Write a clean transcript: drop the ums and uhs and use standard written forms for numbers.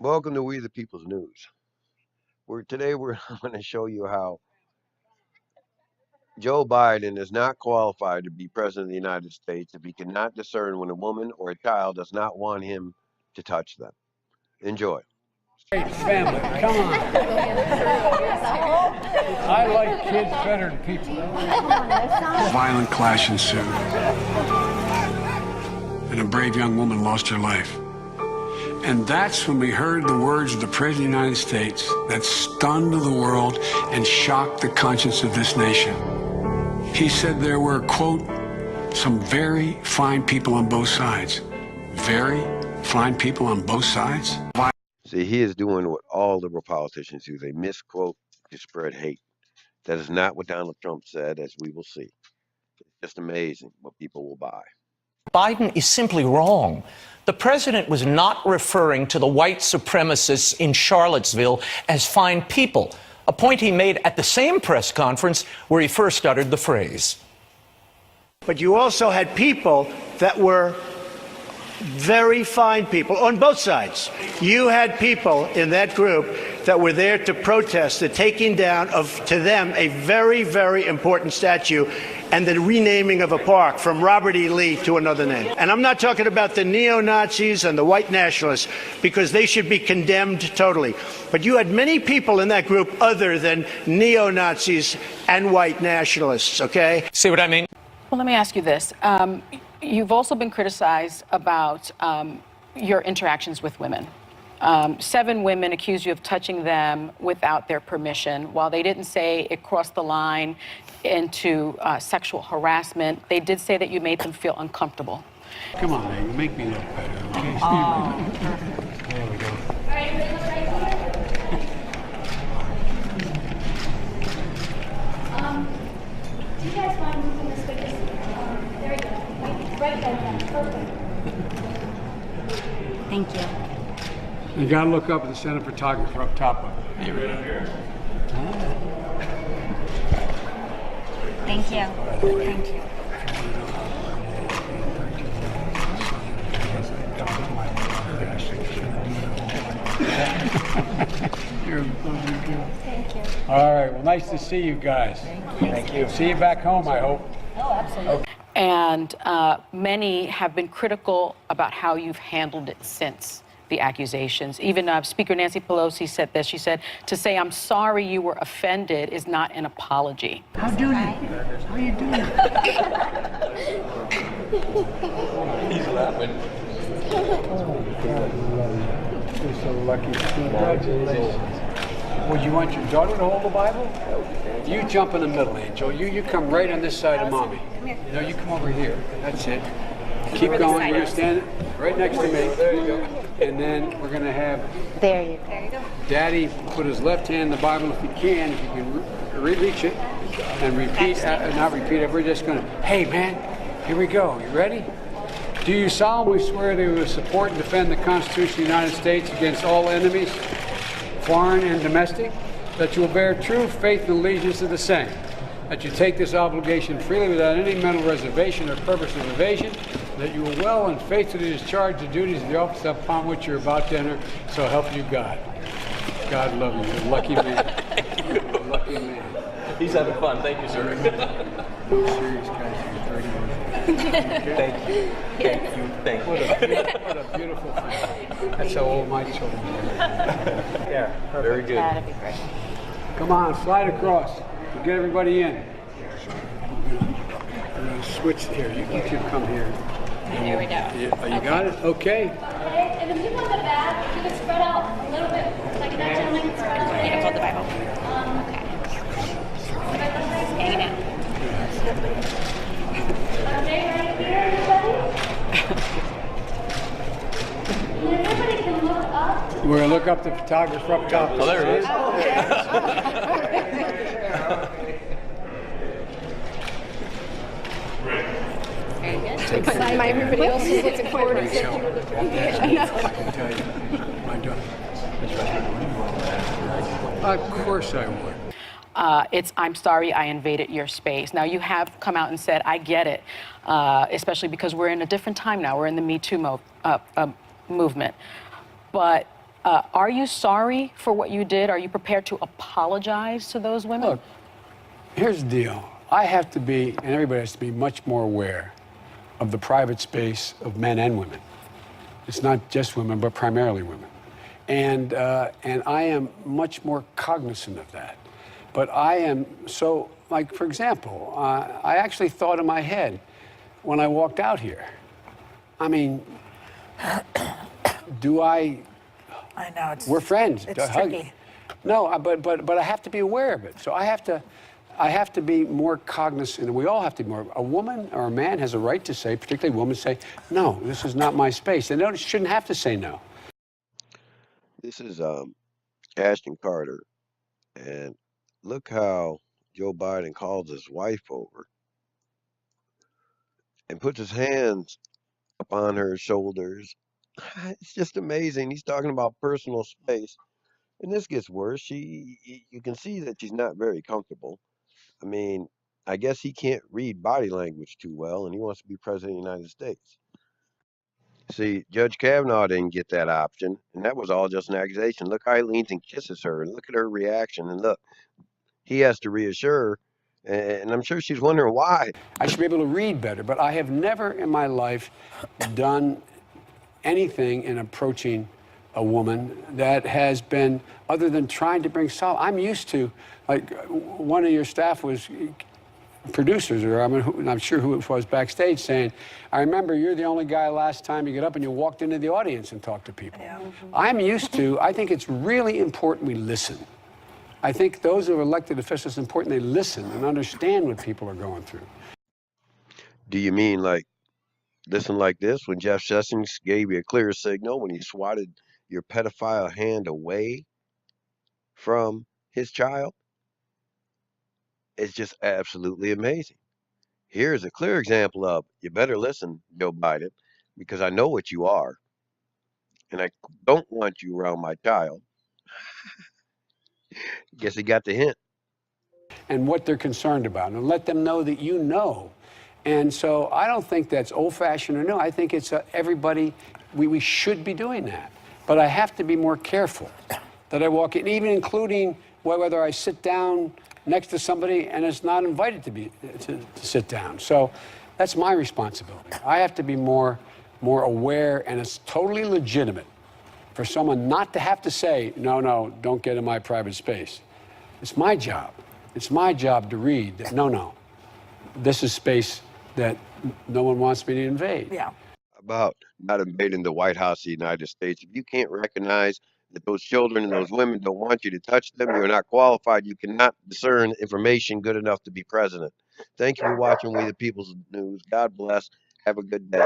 Welcome to We the People's News. Today we're going to show you how Joe Biden is not qualified to be president of the United States if he cannot discern when a woman or a child does not want him to touch them. Enjoy. Hey, family, come on. I like kids better than people. Violent clash ensued, and a brave young woman lost her life. And that's when we heard the words of the President of the United States that stunned the world and shocked the conscience of this nation. He said there were, quote, some very fine people on both sides. Very fine people on both sides? See, he is doing what all liberal politicians do. They misquote to spread hate. That is not what Donald Trump said, as we will see. It's just amazing what people will buy. Biden is simply wrong. The president was not referring to the white supremacists in Charlottesville as fine people, a point he made at the same press conference where he first uttered the phrase. But you also had people that were very fine people on both sides. You had people in that group that were there to protest the taking down of, to them, a very, very important statue and the renaming of a park from Robert E. Lee to another name. And I'm not talking about the neo-Nazis and the white nationalists, because they should be condemned totally. But you had many people in that group other than neo-Nazis and white nationalists, okay? See what I mean? Well, let me ask you this. You've also been criticized about your interactions with women. 7 women accused you of touching them without their permission. While they didn't say it crossed the line into sexual harassment, they did say that you made them feel uncomfortable. Come on, man, you make me look better, okay? There we go. Do you guys mind moving this quickly? There we go. Right there. Perfect. Thank you. You gotta look up at the center photographer up top of it. Thank you. Thank you. Thank you. All right, well, nice to see you guys. Thank you. See you back home, I hope. Oh, absolutely. And many have been critical about how you've handled it since the accusations. Even Speaker Nancy Pelosi said this. She said, to say I'm sorry you were offended is not an apology. How do you? How you doing? He's laughing. You're so lucky. Congratulations. Well, you want your daughter to hold the Bible? You jump in the middle, Angel. You come right on this side of Mommy. No, you come over here. That's it. Keep going. You're going to stand right next to me. There you go. And then we're going to have There you go. Daddy put his left hand in the Bible if he can reach it, and repeat, not repeat it. We're just going to, hey, man, here we go. You ready? Do you solemnly swear that you will support and defend the Constitution of the United States against all enemies, foreign and domestic, that you will bear true faith and allegiance to the same, that you take this obligation freely without any mental reservation or purpose of evasion, that you will well and faithfully discharge the duties of the office upon which you're about to enter, so help you God. God love you. You're a lucky man. You're a lucky man. He's having fun. Thank you, sir. No serious guys. You're 30 Thank you. Thank you. Thank you. What a beautiful thing. That's how old my children are. Yeah, very good. That'd be great. Come on, slide across. We'll get everybody in. I'm going to switch here. You two come here. There we go. You got it? Okay. And if you want the back, you can spread out a little bit, like that gentleman can spread out. You can hold the Bible. Hanging out. Okay, right here, everybody. Everybody can look up. We're going to look up the photographer up top. Oh, there it is. Everybody else is looking forward to it. I can tell you. My daughter. Of course I would. It's, I'm sorry I invaded your space. Now, you have come out and said, I get it, especially because we're in a different time now. We're in the Me Too movement. But Are you sorry for what you did? Are you prepared to apologize to those women? Look, here's the deal. I have to be, and everybody has to be much more aware of the private space of men and women. It's not just women, but primarily women. And I am much more cognizant of that. But I am so, like, for example, I actually thought in my head when I walked out here, I mean, do I know we're friends. It's Hug. tricky. No, but I have to be aware of it. So I have to be more cognizant, and we all have to be more. A woman or a man has a right to say, particularly women, say, no, this is not my space. They shouldn't have to say no. This is Ashton Carter, and look how Joe Biden calls his wife over and puts his hands upon her shoulders. It's just amazing. He's talking about personal space. And this gets worse. You can see that she's not very comfortable. I mean, I guess he can't read body language too well, and he wants to be president of the United States. See, Judge Kavanaugh didn't get that option, and that was all just an accusation. Look how he leans and kisses her, and look at her reaction, and look, he has to reassure her, and I'm sure she's wondering why. I should be able to read better, but I have never in my life done anything in approaching a woman that has been, other than trying to bring solace. I'm used to, like, one of your staff was producers, or I'm sure who it was backstage, saying, I remember you're the only guy last time you get up and you walked into the audience and talked to people. Yeah. I'm used to, I think it's really important we listen. I think those who are elected officials, it's important they listen and understand what people are going through. Do you mean like listen like this when Jeff Sessions gave you a clear signal when he swatted your pedophile hand away from his child? It's just absolutely amazing. Here's a clear example of you better listen, Joe Biden, because I know what you are, and I don't want you around my child. Guess he got the hint. And what they're concerned about, and let them know that you know. And so I don't think that's old-fashioned or no. I think it's everybody, we should be doing that. But I have to be more careful that I walk in, even including whether I sit down next to somebody and it's not invited to sit down. So that's my responsibility. I have to be more aware, and it's totally legitimate for someone not to have to say, no, don't get in my private space. It's my job. It's my job to read that, no, this is space that no one wants me to invade. Yeah. About not invading the White House of the United States. If you can't recognize that those children and those women don't want you to touch them, you're not qualified. You cannot discern information good enough to be president. Thank you for watching We the People's News. God bless. Have a good day.